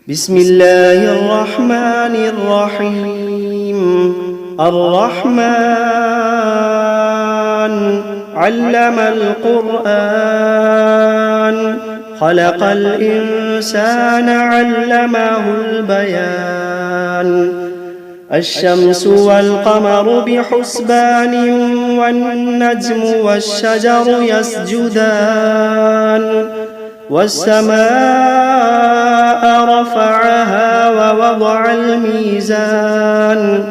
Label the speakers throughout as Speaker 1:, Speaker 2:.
Speaker 1: بسم الله الرحمن الرحيم. الرحمن علم القرآن، خلق الإنسان علمه البيان. الشمس والقمر بحسبان، والنجم والشجر يسجدان. والسماء رفعها ووضع الميزان،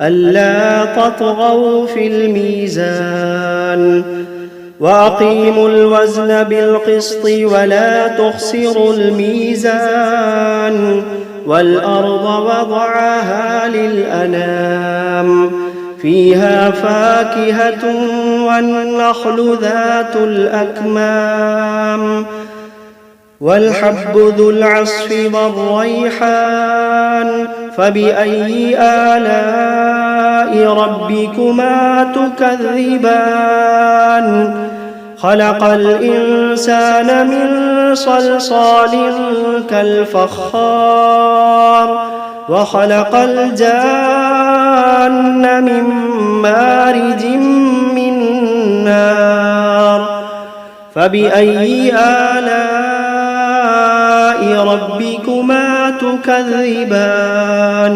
Speaker 1: ألا تطغوا في الميزان. وأقيموا الوزن بالقسط ولا تخسروا الميزان. والأرض وضعها للأنام، فيها فاكهة والنخل ذات الأكمام. والحب ذو العصف والريحان، فبأي آلاء ربكما تكذبان. خلق الإنسان من صلصال كالفخار، وخلق الجان من مارج من نار. فبأي آلاء ربكما تكذبان.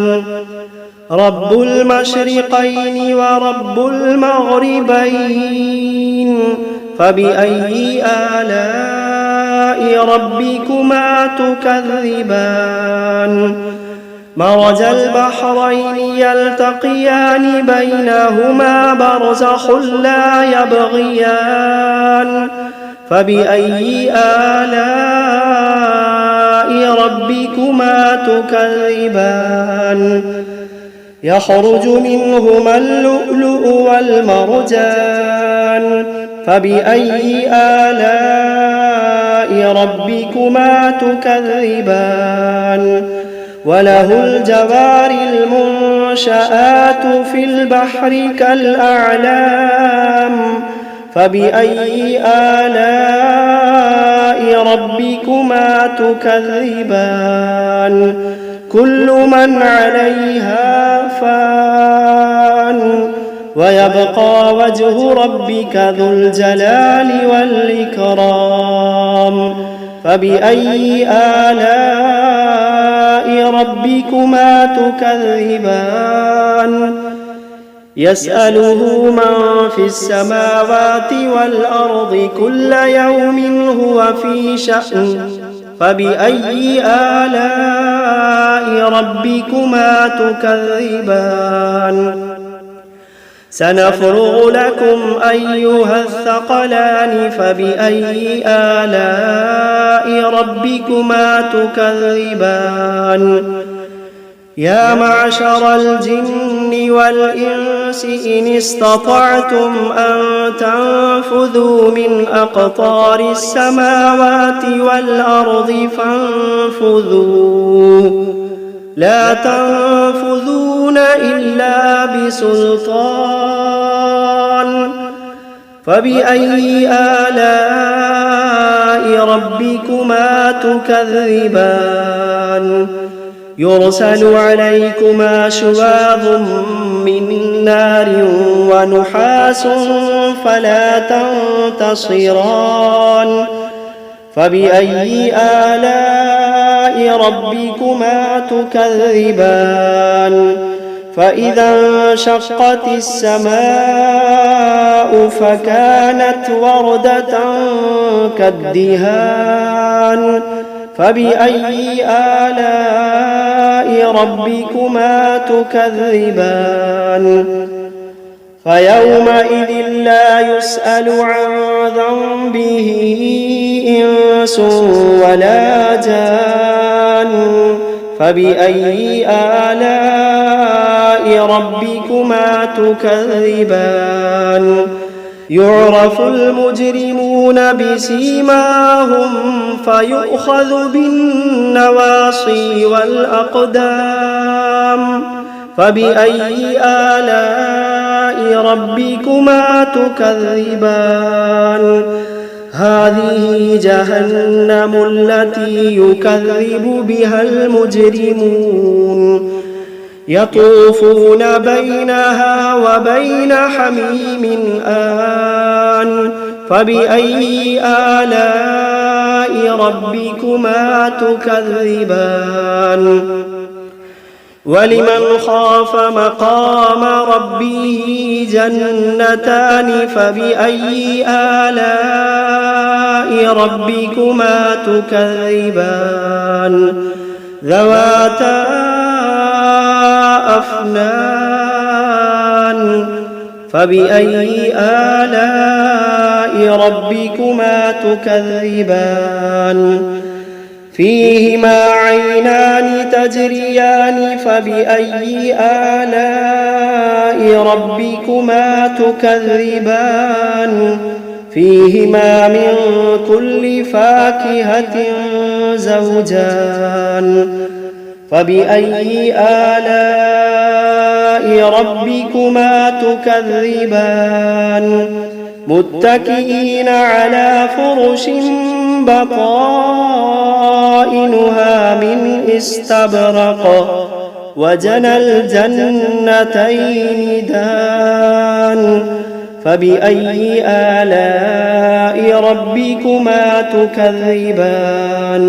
Speaker 1: رب المشرقين ورب المغربين، فبأي آلاء ربكما تكذبان. مرج البحرين يلتقيان، بينهما برزخ لا يبغيان. فبأي آلاء ربكما تكذبان. يخرج منهما اللؤلؤ والمرجان، فبأي آلاء ربكما تكذبان. وله الجوار المنشآت في البحر كالأعلام، فبأي آلاء ربكما تكذبان. كل من عليها فان، ويبقى وجه ربك ذو الجلال والإكرام. فبأي آلاء ربكما تكذبان. يسأله من في السماوات والأرض كل يوم هو في شأن. فبأي آلاء ربكما تكذبان. سنفرغ لكم أيها الثقلان، فبأي آلاء ربكما تكذبان. يا معشر الجن والإنس إن استطعتم أن تنفذوا من أقطار السماوات والأرض فانفذوا، لا تنفذون إلا بسلطان. فبأي آلاء ربكما تكذبان. يرسل عليكما شواظ من نار ونحاس فلا تنتصران. فبأي آلاء ربكما تكذبان. فإذا انشقت السماء فكانت وردة كالدهان. فبأي آلاء ربكما تكذبان. فيومئذ لا يسأل عن ذنبه إنس ولا جان. فبأي آلاء ربكما تكذبان. يعرف المجرمون بسيماهم فيؤخذ بالنواصي والأقدام. فبأي آلاء ربكما تكذبان. هذه جهنم التي يكذب بها المجرمون يطوفون بينها وبين حميم آن فبأي آلاء ربكما تكذبان ولمن خاف مقام ربه جنتان فبأي آلاء ربكما تكذبان ذواتا أفنان فبأي آلاء ربكما تكذبان فيهما عينان تجريان فبأي آلاء ربكما تكذبان فيهما من كل فاكهة زوجان فبأي آلاء ربكما تكذبان متكئين على فرش بطائنها من استبرق وجنى الجنتين دان فبأي آلاء ربكما تكذبان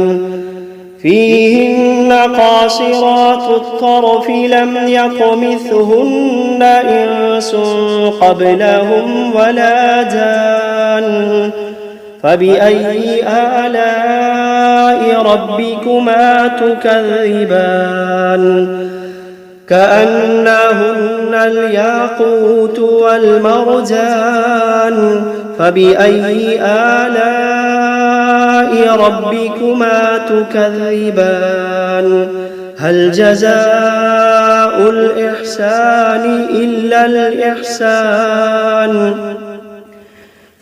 Speaker 1: فيهن قاصرات الطرف لم يطمثهن إنس قبلهم ولا جان فبأي آلاء ربكما تكذبان كأنهن الياقوت والمرجان فبأي آلاء ربكما تكذبان هل جزاء الإحسان إلا الإحسان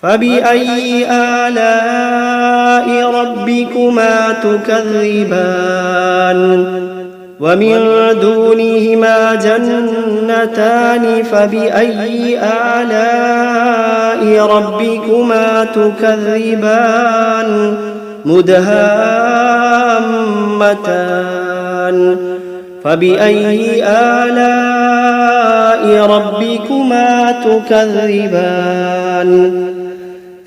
Speaker 1: فبأي آلاء ربكما تكذبان ومن دونهما جنتان فبأي آلاء ربكما تكذبان مدهامتان فبأي آلاء ربكما تكذبان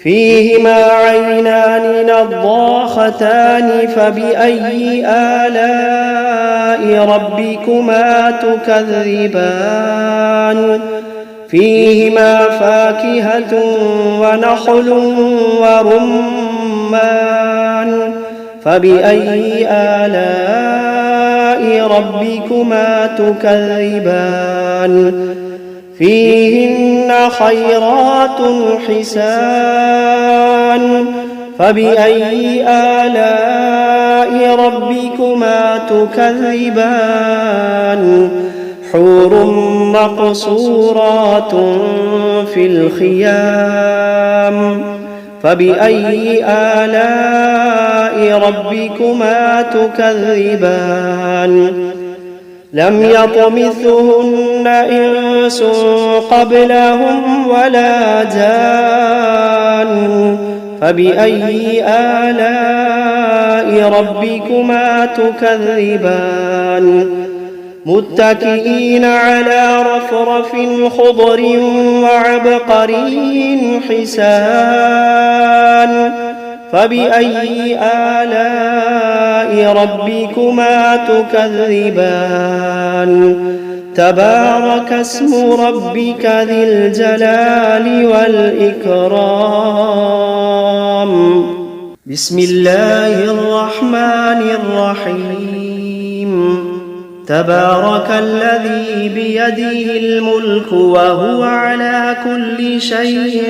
Speaker 1: فيهما عينان نضاختان فبأي آلاء ربكما تكذبان فيهما فاكهة ونخل ورمان فبأي آلاء ربكما تكذبان فيهن خيرات حسان فبأي آلاء ربكما تكذبان حور مقصورات في الخيام فبأي آلاء ربكما تكذبان لم يطمثهن إنس قبلهم ولا جان فبأي آلاء ربكما تكذبان متكئين على رفرف خضر وعبقري حسان فبأي آلاء ربكما تكذبان تبارك اسم ربك ذي الجلال والإكرام بسم الله الرحمن الرحيم تبارك الذي بيده الملك وهو على كل شيء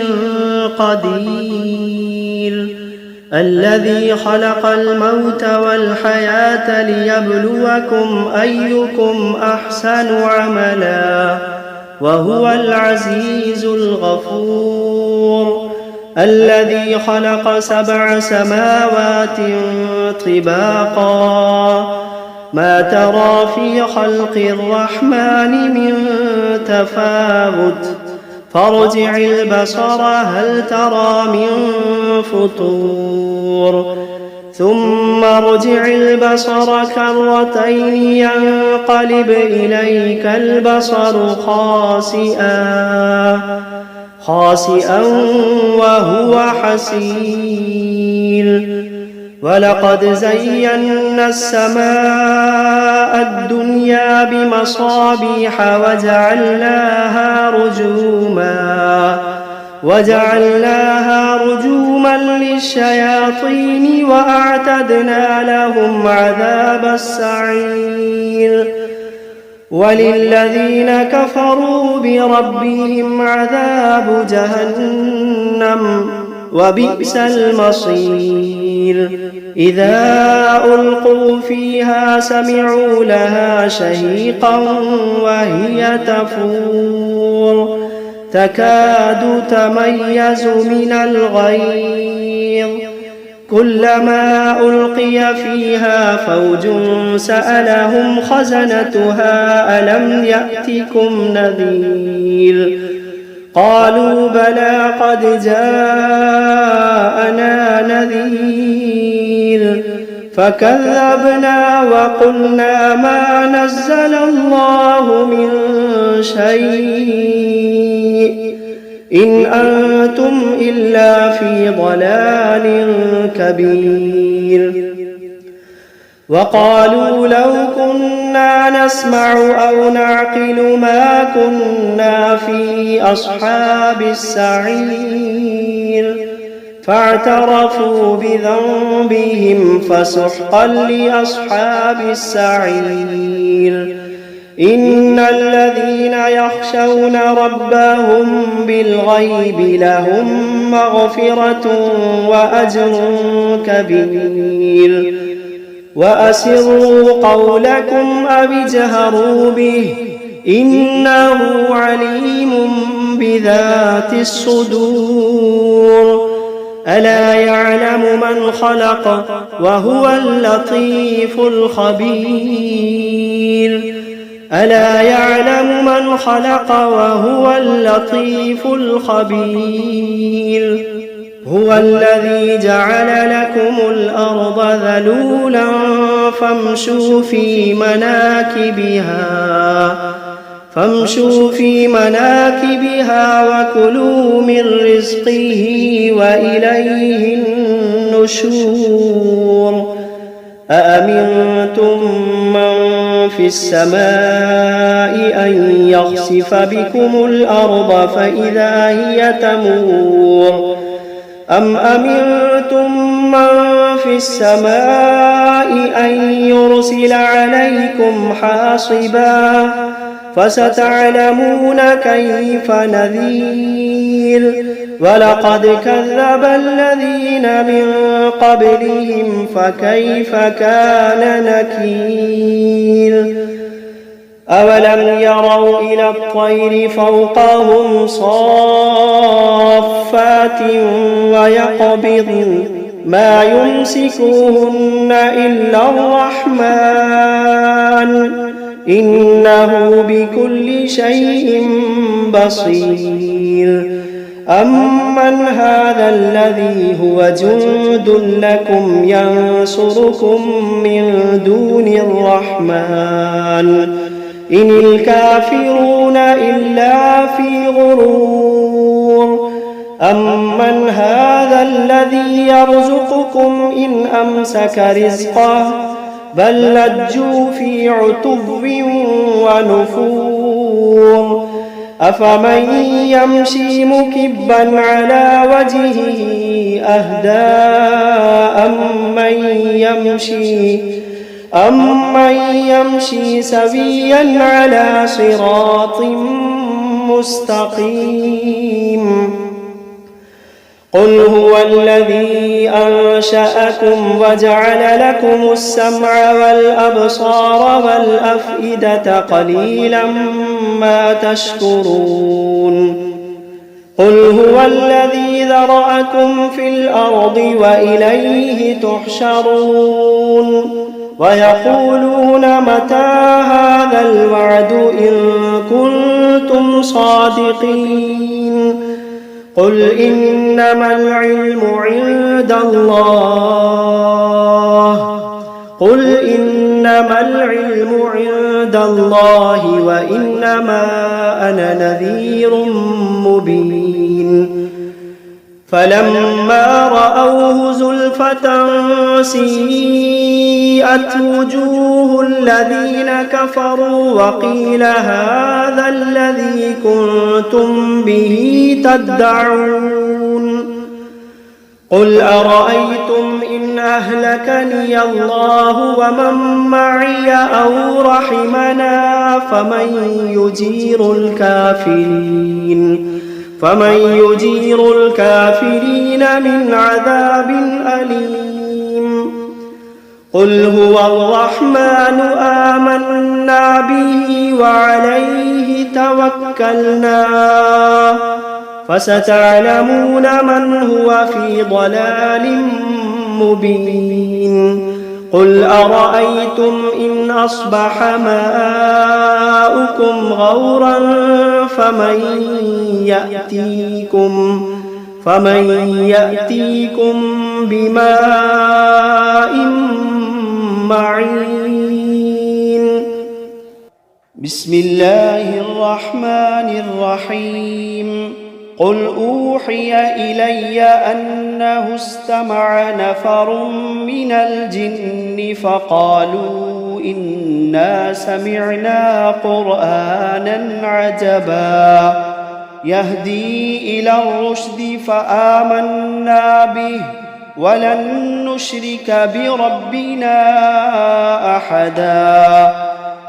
Speaker 1: قدير الذي خلق الموت والحياة ليبلوكم أيكم أحسن عملا وهو العزيز الغفور الذي خلق 7 سماوات طباقا ما ترى في خلق الرحمن من تفاوت فارجع البصر هل ترى من فطور ثم ارجع البصر كرتين ينقلب إليك البصر خاسئا وهو حسير ولقد زينا السماء الدنيا بمصابيح وجعلناها رجوما للشياطين وأعتدنا لهم عذاب السعير وللذين كفروا بربهم عذاب جهنم وبئس المصير إذا ألقوا فيها سمعوا لها شهيقا وهي تفور تكاد تميز من الغيظ كلما ألقي فيها فوج سألهم خزنتها ألم يأتكم نذير قالوا بلى قد جاءنا نذير فكذبنا وقلنا ما نزل الله من شيء إن أنتم إلا في ضلال كبير وقالوا لو كنا نسمع أو نعقل ما كنا في أصحاب السعير فاعترفوا بذنبهم فسحقا لأصحاب السعير إن الذين يخشون ربهم بالغيب لهم مغفرة وأجر كبير وأسروا قولكم أو اجهروا به إنه عليم بذات الصدور ألا يعلم من خلق وهو اللطيف الخبير ألا يعلم من خلق وهو اللطيف الخبير هو الذي جعل لكم الأرض ذلولا فامشوا في مناكبها وكلوا من رزقه وإليه النشور أأمنتم من في السماء أن يخسف بكم الأرض فإذا هي تمور أم أمنتم من في السماء أن يرسل عليكم حاصبا فستعلمون كيف نذير ولقد كذب الذين من قبلهم فكيف كان نكير أولم يروا إلى الطير فوقهم صافات ويقبضن ما يمسكوهن إلا الرحمن إنه بكل شيء بصير أمن هذا الذي هو جند لكم ينصركم من دون الرحمن إن الكافرون إلا في غرور أمن هذا الذي يرزقكم إن أمسك رزقه بل لجوا في عتو ونفور أفمن يمشي مكبا على وجهه أهدى أمن يمشي سويا على صراط مستقيم قل هو الذي أنشأكم وجعل لكم السمع والأبصار والأفئدة قليلا ما تشكرون قل هو الذي ذرأكم في الأرض وإليه تحشرون ويقولون متى هذا الوعد إن كنتم كنتم صادقين قل إنما العلم عند الله وإنما أنا نذير مبين فلما رأوه زلفة سيئت وجوه الذين كفروا وقيل هذا الذي كنتم به تدعون قل أرأيتم إن أهلكني الله ومن معي أو رحمنا فمن يجير الكافرين من عذاب أليم قل هو الرحمن آمنا به وعليه توكلنا فستعلمون من هو في ضلال مبين قل أرأيتم إن أصبح ماؤكم غورا فمن يأتيكم بماء معين بسم الله الرحمن الرحيم قل أوحي إلي أنه استمع نفر من الجن فقالوا إنا سمعنا قرآنا عجبا يهدي إلى الرشد فآمنا به ولن نشرك بربنا أحدا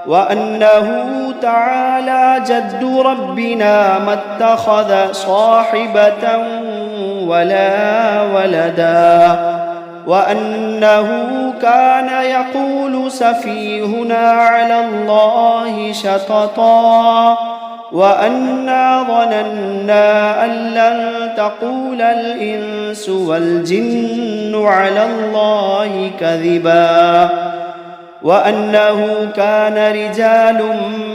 Speaker 1: وأنه تعالى جد ربنا ما اتخذ صاحبة ولا ولدا وأنه كان يقول سفيهنا على الله شططا وأنا ظننا أن لن تقول الإنس والجن على الله كذبا وأنه كان رجال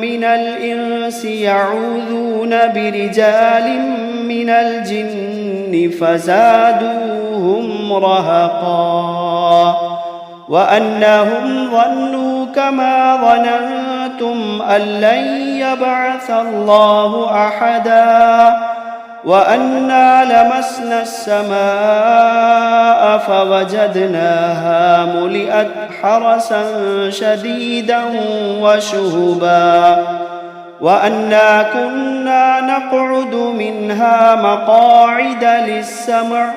Speaker 1: من الإنس يعوذون برجال من الجن فزادوهم رهقا وأنهم ظنوا كما ظننتم أن لن يبعث الله أحدا وأنا لمسنا السماء فوجدناها ملئت حرسا شديدا وشهبا وأنا كنا نقعد منها مقاعد للسمع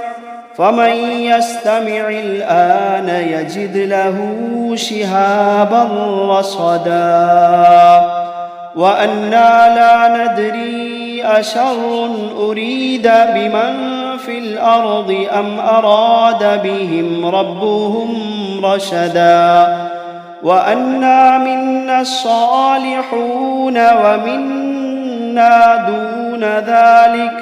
Speaker 1: فمن يستمع الآن يجد له شهابا رصدا وأنا لا ندري أشر أريد بمن في الأرض أم أراد بهم ربهم رشدا وأنا منا الصالحون ومنا دون ذلك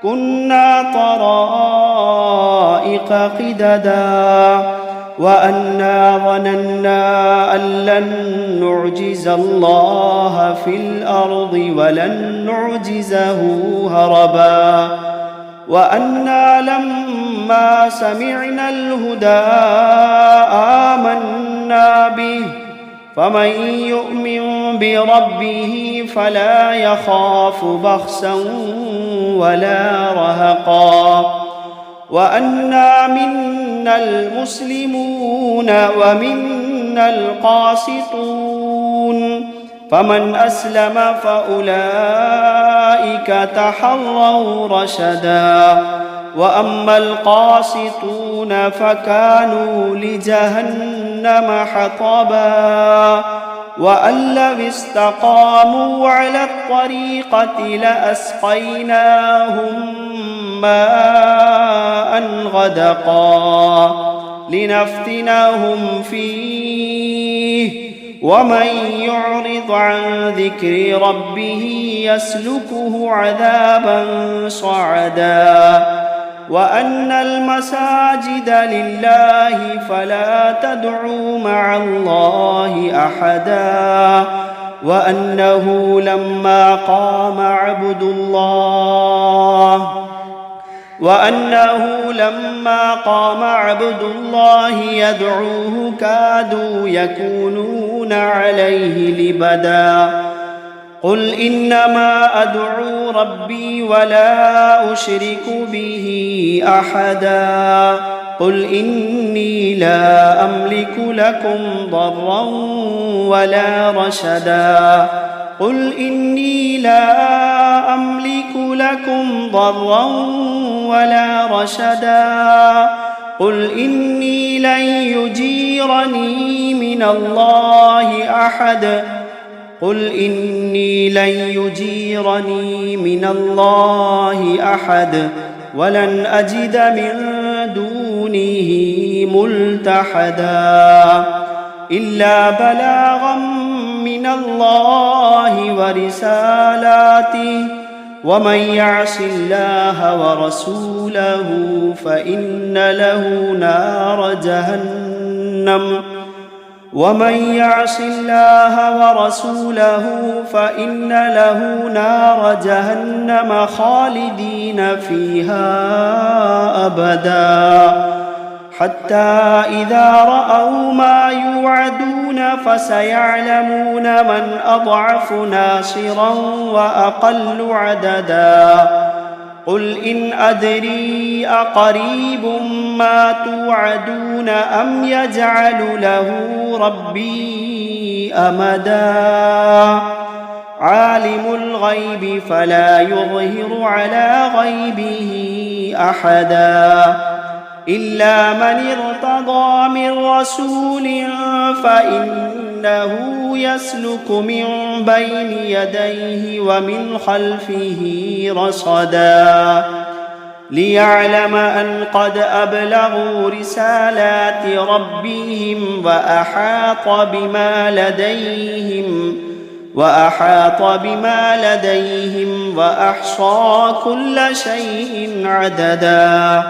Speaker 1: كنا طرائق قددا وأنا ظننا أن لن نعجز الله في الأرض ولن نعجزه هربا وأنا لما سمعنا الهدى آمنا به فمن يؤمن بربه فلا يخاف بخسا ولا رهقا وأنا منا المسلمون ومنا القاسطون فمن أسلم فأولئك تحروا رشدا وأما القاسطون فكانوا لجهنم حطبا وأن لو استقاموا على الطريقة لأسقيناهم ماء غدقا لنفتنهم فيه ومن يعرض عن ذكر ربه يسلكه عذابا صعدا وأن المساجد لله فلا تدعوا مع الله أحدا
Speaker 2: وأنه لما قام عبد الله يدعوه كادوا يكونون عليه لبدا. قل إنما أدعو ربي ولا أشرك به أحدا. قل إني لا أملك لكم ضرا ولا رشدا. قل إني لا أملك لكم ضرا ولا رشدا. قل إني لن يجيرني من الله أحد. قل إني لن يجيرني من الله أحد ولن أجد من دونه ملتحدا إلا بلاغا من الله ورسالاته ومن يعص الله ورسوله فإن له نار جهنم خالدين فيها أبدا حتى إذا رأوا ما يوعدون فسيعلمون من أضعف ناصرا وأقل عددا. قل إن أدري أقريب ما توعدون أم يجعل له ربي أمدا. عالم الغيب فلا يظهر على غيبه أحدا إلا من ارتضى من رسول فإنه يسلك من بين يديه ومن خلفه رصدا ليعلم أن قد أبلغوا رسالات ربهم وأحاط بما لديهم وأحصى كل شيء عددا.